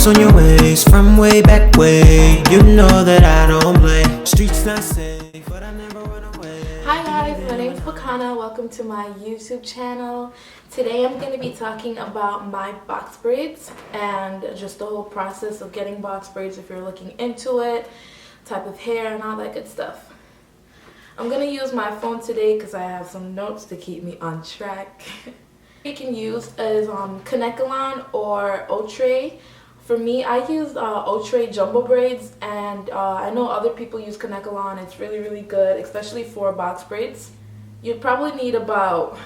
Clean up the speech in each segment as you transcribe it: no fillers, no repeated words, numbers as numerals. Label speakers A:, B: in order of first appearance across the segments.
A: ice on your waist from way back way. You know that I don't play. Streets not safe, but I never run away.
B: Hi guys, my name is Bicana. Welcome to my YouTube channel. Today I'm going to be talking about my box braids and just the whole process of getting box braids if you're looking into it, type of hair and all that good stuff. I'm going to use my phone today because I have some notes to keep me on track. You can use is kanekalon or outre. For me, I use outre jumbo braids, and I know other people use kanekalon. It's really good, especially for box braids. You'd probably need about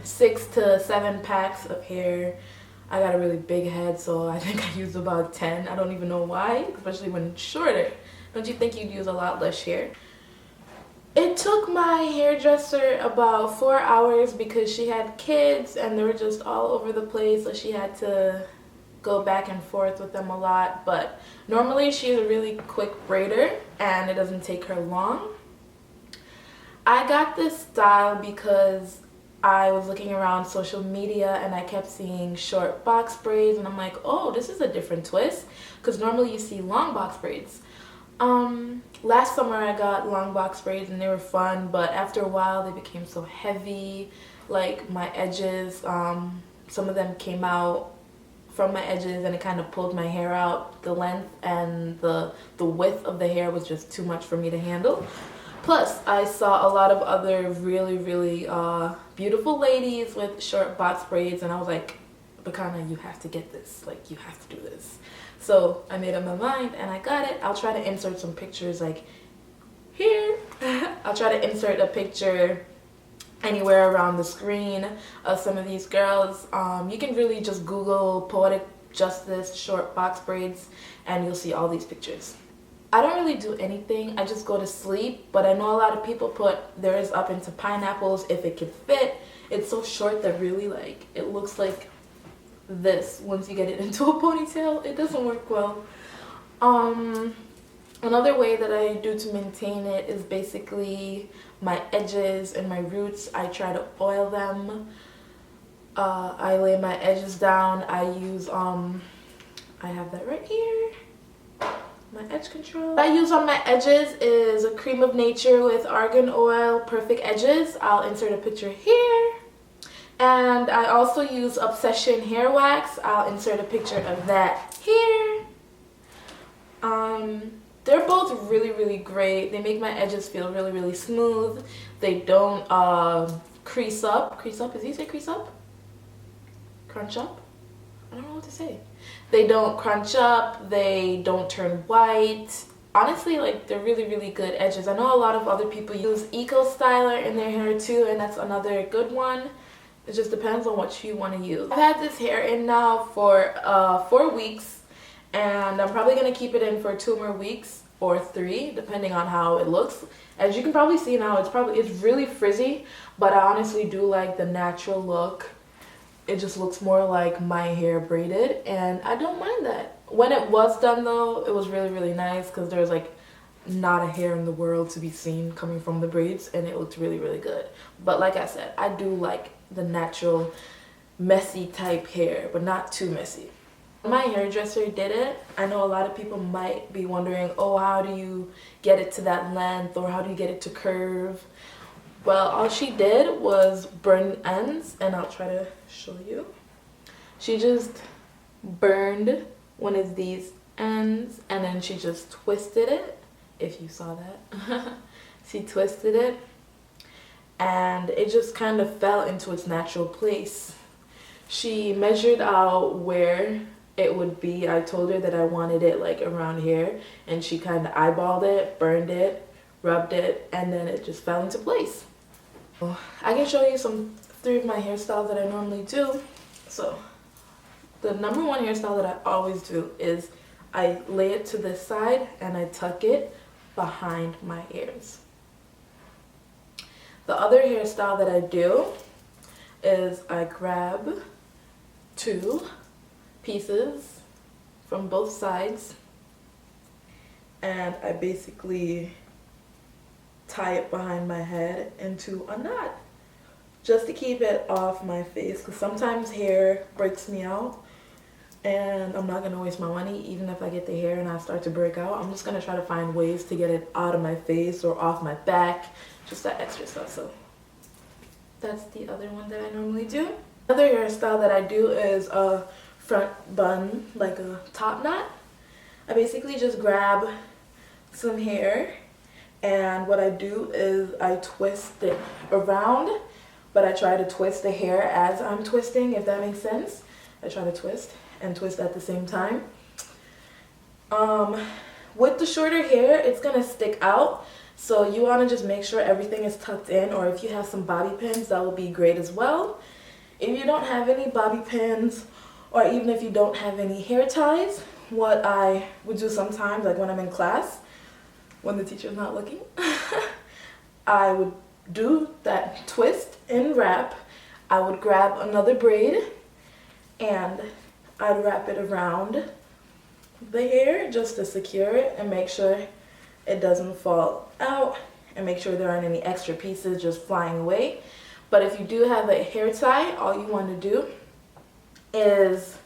B: 6 to 7 packs of hair. I got a really big head, so I think I used about 10. I don't even know why, especially when it's shorter. Don't you think you'd use a lot less hair? It took my hairdresser about 4 hours because she had kids and they were just all over the place, so she had to go back and forth with them a lot. But normally she's a really quick braider and it doesn't take her long. I got this style because I was looking around social media and I kept seeing short box braids and I'm like, oh, this is a different twist, because normally you see long box braids. Last summer I got long box braids and they were fun, but after a while they became so heavy. Like my edges, some of them came out from my edges and it kind of pulled my hair out. The length and the width of the hair was just too much for me to handle. Plus, I saw a lot of other really beautiful ladies with short box braids and I was like, Bicana, you have to get this. Like, you have to do this. So I made up my mind and I got it. I'll try to insert some pictures like here. I'll try to insert a picture anywhere around the screen of some of these girls. You can really just Google poetic justice short box braids and you'll see all these pictures. I don't really do anything. I just go to sleep, but I know a lot of people put theirs up into pineapples if it can fit. It's so short that really like it looks like this once you get it into a ponytail. It doesn't work well. Another way that I do to maintain it is basically my edges and my roots. I try to oil them. I lay my edges down. I use I have that right here, my edge control. What I use on my edges is a cream of nature with argan oil, perfect edges. I'll insert a picture here. And I also use Obsession hair wax. I'll insert a picture of that here. They're both really great. They make my edges feel really smooth. They don't crease up. Crease up? Is you say crease up? Crunch up? I don't know what to say. They don't crunch up. They don't turn white. Honestly, like, they're really good edges. I know a lot of other people use Eco Styler in their hair too, and that's another good one. It just depends on what you want to use. I've had this hair in now for 4 weeks, and I'm probably going to keep it in for 2 more weeks or 3, depending on how it looks. As you can probably see now, it's really frizzy, but I honestly do like the natural look. It just looks more like my hair braided, and I don't mind that. When it was done though, it was really nice because there's like not a hair in the world to be seen coming from the braids, and it looked really good. But like I said, I do like the natural messy type hair, but not too messy. My hairdresser did it. I know a lot of people might be wondering, oh, how do you get it to that length, or how do you get it to curve? Well, all she did was burn ends, and I'll try to show you. She just burned one of these ends and then she just twisted it, if you saw that. She twisted it and it just kind of fell into its natural place. She measured out where it would be. I told her that I wanted it like around here, and she kind of eyeballed it, burned it, rubbed it, and then it just fell into place. I can show you 3 of my hairstyles that I normally do. So the number 1 hairstyle that I always do is I lay it to this side and I tuck it behind my ears. The other hairstyle that I do is I grab 2 pieces from both sides and I basically tie it behind my head into a knot just to keep it off my face, because sometimes hair breaks me out and I'm not gonna waste my money. Even if I get the hair and I start to break out, I'm just gonna try to find ways to get it out of my face or off my back, just that extra stuff. So that's the other one that I normally do. Another hairstyle that I do is a front bun, like a top knot. I basically just grab some hair, and what I do is I twist it around, but I try to twist the hair as I'm twisting, if that makes sense. I try to twist and twist at the same time. With the shorter hair, it's gonna stick out, so you want to just make sure everything is tucked in, or if you have some bobby pins, that will be great as well. If you don't have any bobby pins, or even if you don't have any hair ties, what I would do sometimes, like when I'm in class, when the teacher's not looking, I would do that twist and wrap. I would grab another braid and I'd wrap it around the hair just to secure it and make sure it doesn't fall out, and make sure there aren't any extra pieces just flying away. But if you do have a hair tie, all you want to do is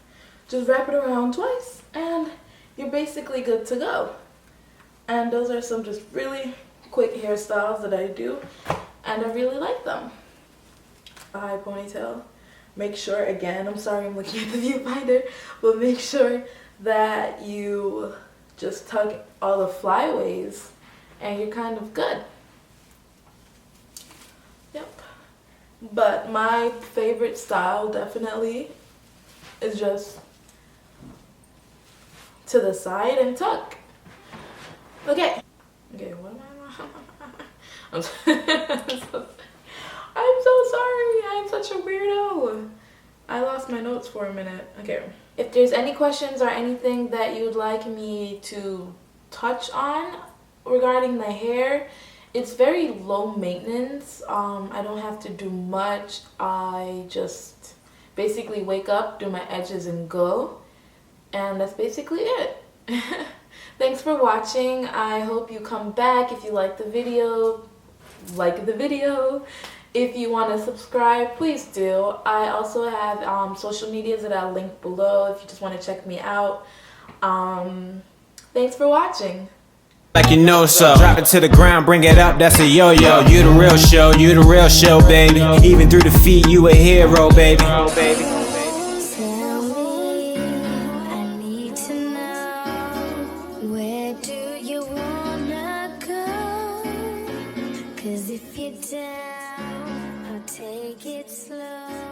B: just wrap it around twice and you're basically good to go. And those are some just really quick hairstyles that I do, and I really like them. A high ponytail. Make sure, again, I'm sorry I'm looking at the viewfinder, but make sure that you just tuck all the flyaways and you're kind of good. Yep. But my favorite style definitely is just to the side and tuck. Okay, what am I? I'm so sorry. I'm such a weirdo. I lost my notes for a minute. Okay. If there's any questions or anything that you'd like me to touch on regarding the hair, it's very low maintenance. I don't have to do much. I just basically wake up, do my edges, and go. And that's basically it. Thanks for watching. I hope you come back. If you like the video, like the video. If you want to subscribe, please do. I also have social medias that I'll link below if you just want to check me out. Thanks for watching.
A: Like you know so. Drop it to the ground, bring it up, that's a yo-yo. You the real show, you the real show, baby. Even through the feet, you a hero, baby.
C: Tell me, I need to know, where do you wanna go? 'Cause if you're down, I'll take it slow.